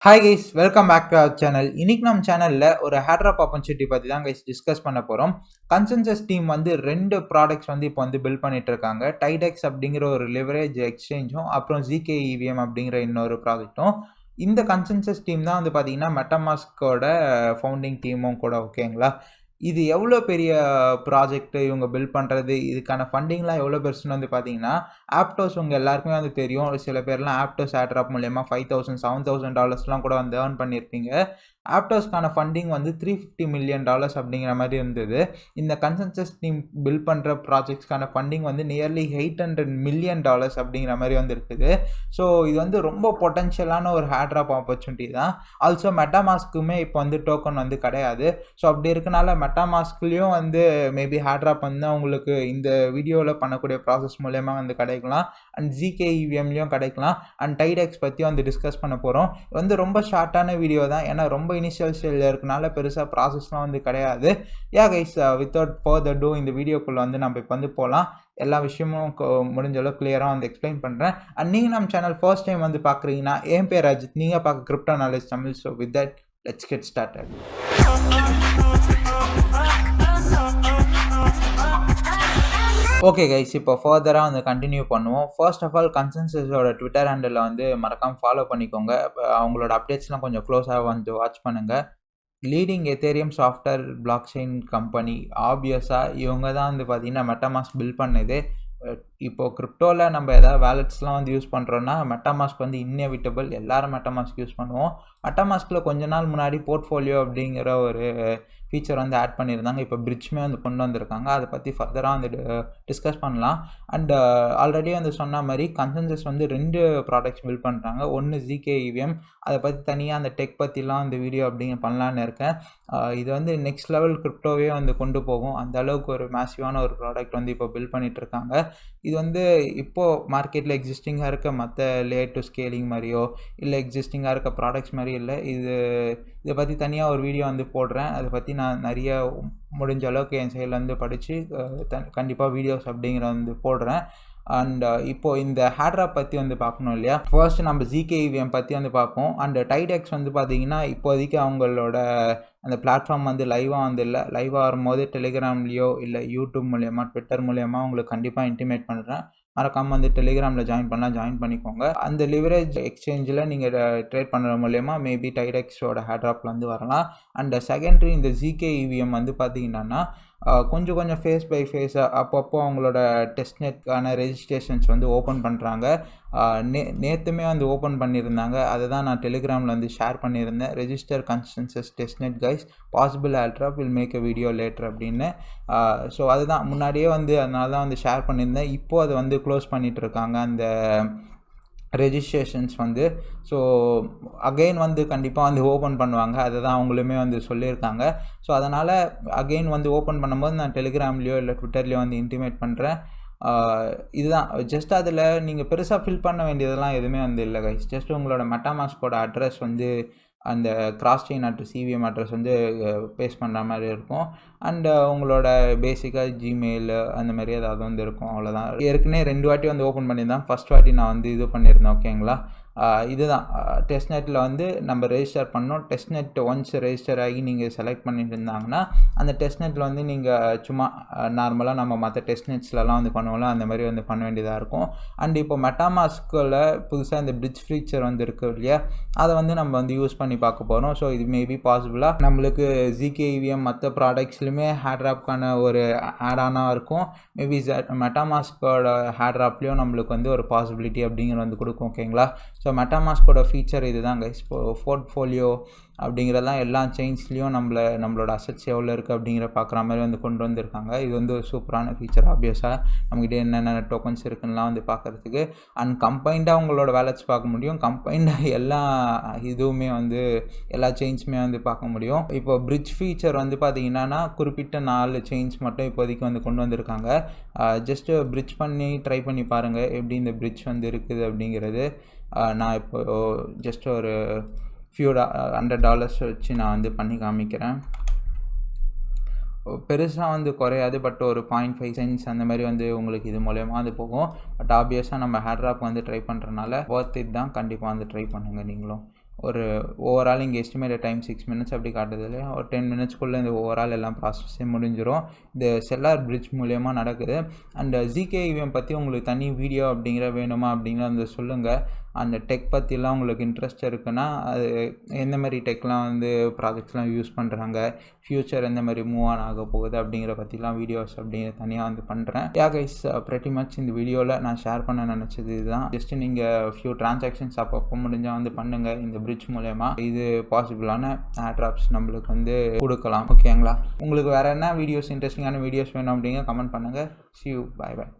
Hi guys, welcome back to our channel. இன்னைக்கு நம்ம சேனலில் ஒரு ஹேட்ராப் ஆப்பர்ச்சுனிட்டி பற்றி தான் கைஸ் டிஸ்கஸ் பண்ண போகிறோம். கன்சென்சஸ் டீம் வந்து 2 ப்ராடக்ட்ஸ் வந்து இப்போ வந்து பில்ட் பண்ணிட்டு இருக்காங்க. டைடெக்ஸ் அப்படிங்கிற ஒரு லிவரேஜ் எக்ஸ்சேஞ்சும் அப்புறம் ஜிகே இவிஎம் அப்படிங்கிற இன்னொரு ப்ராஜெக்ட்டும். இந்த கன்சென்சஸ் டீம் தான் வந்து பார்த்தீங்கன்னா மெட்டாமாஸ்கோட ஃபவுண்டிங் டீமும் கூட. ஓகேங்களா, இது எவ்வளோ பெரிய ப்ராஜெக்ட் இவங்க பில்ட் பண்ணுறது, இதுக்கான ஃபண்டிங்லாம் எவ்வளோ பெருசுன்னு வந்து பார்த்தீங்கன்னா, ஆப்டோஸ் உங்கள் எல்லாருக்குமே வந்து தெரியும். சில பேர்லாம் ஆப்டோஸ் ஏர்ட்ராப் மூலயமா $5,000 $7,000 கூட வந்து ஏர்ன் பண்ணியிருப்பீங்க. ஆப்டோஸ்க்கான ஃபண்டிங் வந்து $350 million அப்படிங்கிற மாதிரி இருந்தது. இந்த கன்சென்சஸ் டீம் பில்ட் பண்ணுற ப்ராஜெக்ட்ஸ்க்கான ஃபண்டிங் வந்து நியர்லி $800 million அப்படிங்கிற மாதிரி வந்து இருக்குது. ஸோ இது வந்து ரொம்ப பொட்டன்ஷியலான ஒரு ஹேட்ராப் ஆப்பர்ச்சுனிட்டி தான். ஆல்சோ மெட்டாமாஸ்க்குமே இப்போ வந்து டோக்கன் வந்து கிடையாது. ஸோ அப்படி இருக்கனால மெட்டாமாஸ்க்லேயும் வந்து மேபி ஹேட்ராப் வந்து உங்களுக்கு இந்த வீடியோவில் பண்ணக்கூடிய ப்ராசஸ் மூலயமா வந்து கிடைக்கலாம். அண்ட் ஜிகே இவிஎம்லேயும் கிடைக்கலாம். அண்ட் டைடெக்ஸ் பற்றியும் வந்து டிஸ்கஸ் பண்ண போகிறோம். வந்து ரொம்ப ஷார்ட்டான வீடியோ தான், ஏன்னா ரொம்ப இனிஷியல் ஸ்டேஜில் இருக்கனால பெருசாக ப்ராசஸ்லாம் வந்து கிடையாது. கைஸ், வித்தவுட் ஃபர்தர் டூ இந்த வீடியோக்குள்ளே வந்து நம்ம இப்போ வந்து போகலாம். எல்லா விஷயமும் முடிஞ்ச அளவு கிளியராக வந்து எக்ஸ்பிளைன் பண்ணுறேன். அண்ட் நீங்கள் நம்ம சேனல் ஃபர்ஸ்ட் டைம் வந்து பார்க்குறீங்கன்னா, என் பேர் அஜித், நீங்கள் பார்க்க crypto knowledge Tamil. So with that let's get started. Okay guys, இப்போ ஃபர்தராக வந்து கண்டினியூ பண்ணுவோம். ஃபர்ஸ்ட் ஆஃப் ஆல் கன்சென்சஸோட ட்விட்டர் ஹேண்டில் வந்து மறக்காமல் ஃபாலோ பண்ணிக்கோங்க. அவங்களோட அப்டேட்ஸ்லாம் கொஞ்சம் க்ளோஸாக வந்து வாட்ச் பண்ணுங்கள். Leading Ethereum software block chain company, ஆப்வியஸாக இவங்க தான் வந்து பார்த்திங்கன்னா மெட்டாமாஸ்க் பில்ட் பண்ணது. இப்போது கிரிப்டோவில் நம்ம எதாவது வேலட்ஸ்லாம் வந்து யூஸ் பண்ணுறோன்னா மெட்டாமாஸ்க் வந்து இன்னெவிட்டபிள். எல்லோரும் மெட்டாமாஸ்க் யூஸ் பண்ணுவோம். மெட்டாமாஸ்கில் கொஞ்ச நாள் முன்னாடி போர்ட்ஃபோலியோ அப்படிங்கிற ஒரு ஃபீச்சர் வந்து ஆட் பண்ணியிருந்தாங்க. இப்போ பிரிட்ஜ்மே வந்து கொண்டு வந்திருக்காங்க. அதை பற்றி ஃபர்தராக வந்து டிஸ்கஸ் பண்ணலாம். அண்ட் ஆல்ரெடி வந்து சொன்ன மாதிரி கன்சென்சஸ் வந்து 2 ப்ராடக்ட்ஸ் பில்ட் பண்ணுறாங்க. ஒன்று ஜிகே இவிஎம், அதை பற்றி தனியாக அந்த டெக் பற்றிலாம் அந்த வீடியோ அப்படிங்க பண்ணலான்னு இருக்கேன். இது வந்து நெக்ஸ்ட் லெவல் கிரிப்டோவே வந்து கொண்டு போகும். அந்த அளவுக்கு ஒரு மேசிவான ஒரு ப்ராடக்ட் வந்து இப்போ பில்ட் பண்ணிட்டு இருக்காங்க. இது வந்து இப்போது மார்க்கெட்டில் எக்ஸிஸ்டிங்காக இருக்க மற்ற லேயர் டு ஸ்கேலிங் மாதிரியோ இல்லை எக்ஸிஸ்டிங்காக இருக்க ப்ராடக்ட்ஸ் மாதிரி இல்லை. இதை பற்றி தனியாக ஒரு வீடியோ வந்து போடுறேன். அதை பற்றி நான் நிறைய முடிஞ்ச அளவுக்கு என் சைட்லேருந்து படித்து கண்டிப்பாக வீடியோஸ் அப்படிங்கிற வந்து போடுறேன். அண்ட் இப்போது இந்த ஹேட்ராப் பற்றி வந்து பார்க்கணும் இல்லையா, ஃபர்ஸ்ட் நம்ம ஜிகே இவிஎம் பற்றி வந்து பார்ப்போம். அண்ட் டைடெக்ஸ் வந்து பார்த்திங்கன்னா இப்போதைக்கு அவங்களோட அந்த பிளாட்ஃபார்ம் வந்து லைவாக வந்து இல்லை. லைவாக வரும்போது டெலிகிராம்லேயோ இல்லை யூடியூப் மூலயமா ட்விட்டர் மூலயமா உங்களுக்கு கண்டிப்பாக இன்டிமேட் பண்ணுறேன். மறக்காமல் வந்து டெலிகிராமில் ஜாயின் பண்ணிக்கோங்க. அந்த லிவரேஜ் எக்ஸ்சேஞ்சில் நீங்கள் ட்ரேட் பண்ணுற மூலயமா மேபி டைடெக்ஸோட ஹேட்ராப்பில் வந்து வரலாம். அண்ட் செகண்டரி இந்த ஜிகே இவிஎம் வந்து பார்த்திங்கன்னா கொஞ்சம் ஃபேஸ் பை ஃபேஸாக அப்பப்போ அவங்களோட டெஸ்ட்நெட்கான ரெஜிஸ்ட்ரேஷன்ஸ் வந்து ஓப்பன் பண்ணுறாங்க. நேற்றுமே வந்து ஓப்பன் பண்ணியிருந்தாங்க. அதை தான் நான் டெலிகிராமில் வந்து ஷேர் பண்ணியிருந்தேன். Register consensus testnet guys, possible airdrop will make a video later அப்படின்னு. ஸோ அதுதான் முன்னாடியே வந்து அதனால தான் வந்து ஷேர் பண்ணியிருந்தேன். இப்போது அதை வந்து க்ளோஸ் பண்ணிகிட்டு இருக்காங்க அந்த ரெஜிஸ்ட்ரேஷன்ஸ் வந்து. ஸோ அகெயின் வந்து கண்டிப்பாக வந்து ஓப்பன் பண்ணுவாங்க. அதை தான் அவங்களுமே வந்து சொல்லியிருக்காங்க. ஸோ அதனால் அகெயின் வந்து ஓப்பன் பண்ணும்போது நான் டெலிகிராம்லேயோ இல்லை ட்விட்டர்லேயோ வந்து இன்டிமேட் பண்ணுறேன். இதுதான் ஜஸ்ட் அதில் நீங்கள் பெருசாக ஃபில் பண்ண வேண்டியதெல்லாம் எதுவுமே வந்து இல்லை கைஸ். ஜஸ்ட் உங்களோட மெட்டாமாஸ்கோட அட்ரஸ் வந்து அந்த cross chain address EVM address வந்து பேஸ்ட் பண்ணுற மாதிரி இருக்கும். அண்டு உங்களோட பேசிக்காக ஜிமெயில் அந்த மாதிரி ஏதாவது வந்து இருக்கும், அவ்வளோதான். ஏற்கனவே 2 வாட்டி வந்து ஓப்பன் பண்ணியிருந்தேன். ஃபஸ்ட் வாட்டி நான் வந்து இது பண்ணியிருந்தேன். ஓகேங்களா, இதுதான் டெஸ்ட்நெட்டில் வந்து நம்ம ரெஜிஸ்டர் பண்ணோம். டெஸ்ட்நெட் ஒன்ஸ் ரெஜிஸ்டர் ஆகி நீங்கள் செலக்ட் பண்ணிட்டு இருந்தாங்கன்னா அந்த டெஸ்ட்நெட்டில் வந்து நீங்கள் சும்மா நார்மலாக நம்ம மற்ற டெஸ்ட்நெட்ஸ்லலாம் வந்து பண்ணுவோம்ல, அந்த மாதிரி வந்து பண்ண வேண்டியதாக இருக்கும். அண்ட் இப்போ மெட்டாமாஸ்கில் புதுசாக இந்த பிரிட்ஜ் ஃபீச்சர் வந்து இருக்குது இல்லையா, அதை வந்து நம்ம வந்து யூஸ் பண்ணி பார்க்க போகிறோம். ஸோ இது மேபி பாசிபிளாக நம்மளுக்கு ஜிகே இவிஎம் மற்ற ப்ராடக்ட்ஸ்லையுமே ஹேட்ராப்கான ஒரு ஆடானாக இருக்கும். மேபி மெட்டாமாஸ்கோட ஹேட்ராப்லேயும் நம்மளுக்கு வந்து ஒரு பாசிபிலிட்டி அப்படிங்கிற வந்து கொடுக்கும். ஓகேங்களா, ஸோ மெட்டாமாஸ்கோட ஃபீச்சர் இது தான் கைஸ். போர்ட்ஃபோலியோ அப்படிங்கிறதெல்லாம் எல்லா செயின்ஸ்லேயும் நம்மளோட அசட்ஸ் எவ்வளோ இருக்குது அப்படிங்கிற பார்க்குற மாதிரி வந்து கொண்டு வந்திருக்காங்க. இது வந்து ஒரு சூப்பரான ஃபீச்சர். ஆப்வியஸாக நம்மகிட்ட என்னென்ன டோக்கன்ஸ் இருக்குன்னா வந்து பார்க்குறதுக்கு. அண்ட் கம்பைண்டாக உங்களோட வேலட்ஸ் பார்க்க முடியும். கம்பைண்டாக எல்லா இதுவுமே வந்து எல்லா செயின்ஸுமே வந்து பார்க்க முடியும். இப்போ பிரிட்ஜ் ஃபீச்சர் வந்து பார்த்திங்கன்னா குறிப்பிட்ட 4 செயின்ஸ் மட்டும் இப்போதைக்கு வந்து கொண்டு வந்திருக்காங்க. ஜஸ்ட்டு பிரிட்ஜ் பண்ணி ட்ரை பண்ணி பாருங்கள் எப்படி இந்த பிரிட்ஜ் வந்து இருக்குது அப்படிங்கிறது. நான் இப்போ ஜஸ்ட் ஒரு ஃபியூ $100 வச்சு நான் வந்து பண்ணி காமிக்கிறேன். பெருசாக வந்து குறையாது, பட் ஒரு 0.5 சென்ட்ஸ் அந்த மாதிரி வந்து உங்களுக்கு இது மூலயமா அது போகும். பட் ஆப்வியஸாக நம்ம ஹேட்ராப் வந்து ட்ரை பண்ணுறதுனால ஒர்த் இட் தான். கண்டிப்பாக வந்து ட்ரை பண்ணுங்கள் நீங்களும். ஒரு ஓவரால் இங்கே எஸ்டிமேட்டட் டைம் 6 மினிட்ஸ் அப்படி காட்டுது இல்லையா, ஒரு 10 மினிட்ஸ்க்குள்ளே இந்த ஓவரால் எல்லாம் ப்ராசஸே முடிஞ்சிடும். இந்த செல்லார் பிரிட்ஜ் மூலயமா நடக்குது. அண்ட் ஜிகே இவிஎம் பற்றி உங்களுக்கு தனி வீடியோ அப்படிங்கிற வேணுமா அப்படிங்கிற அந்த சொல்லுங்கள். அந்த டெக் பற்றிலாம் உங்களுக்கு இன்ட்ரெஸ்ட் இருக்குன்னா அது எந்த மாதிரி டெக்லாம் வந்து ப்ராஜெக்ட்ஸ்லாம் யூஸ் பண்ணுறாங்க, ஃப்யூச்சர் எந்த மாதிரி மூவ் ஆன் ஆக போகுது அப்படிங்கிற பற்றிலாம் வீடியோஸ் அப்படிங்கிற தனியாக வந்து பண்ணுறேன். கைஸ் pretty much இந்த வீடியோவில் நான் ஷேர் பண்ண நினச்சது இதுதான். ஜஸ்ட் நீங்கள் ஃபியூ டிரான்சாக்ஷன்ஸ் அப்பப்போ முடிஞ்சால் வந்து பண்ணுங்கள். இந்த பிரிட்ஜ் மூலயமா இது பாசிபிளான ஏர்ட்ராப்ஸ் நம்மளுக்கு வந்து கொடுக்கலாம். ஓகேங்களா? உங்களுக்கு வேறு என்ன வீடியோஸ் இன்ட்ரெஸ்டிங்கான வீடியோஸ் வேணும் அப்படிங்க கமெண்ட் பண்ணுங்கள். see you, bye bye.